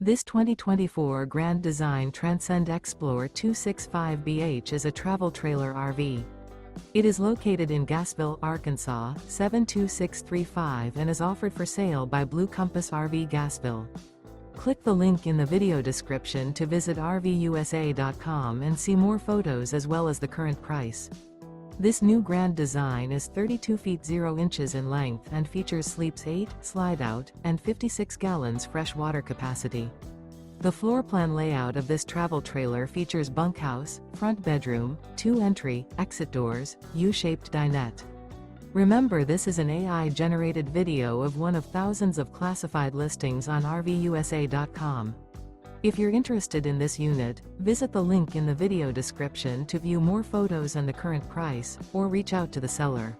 This 2024 Grand Design Transcend Xplor 265BH is a travel trailer RV. It is located in Gassville, Arkansas, 72635 and is offered for sale by Blue Compass RV Gassville. Click the link in the video description to visit RVUSA.com and see more photos as well as the current price. This new Grand Design is 32 feet 0 inches in length and features sleeps 8, slide-out, and 56 gallons fresh water capacity. The floor plan layout of this travel trailer features bunkhouse, front bedroom, 2 entry, exit doors, U-shaped dinette. Remember, this is an AI-generated video of one of thousands of classified listings on RVUSA.com. If you're interested in this unit, visit the link in the video description to view more photos and the current price, or reach out to the seller.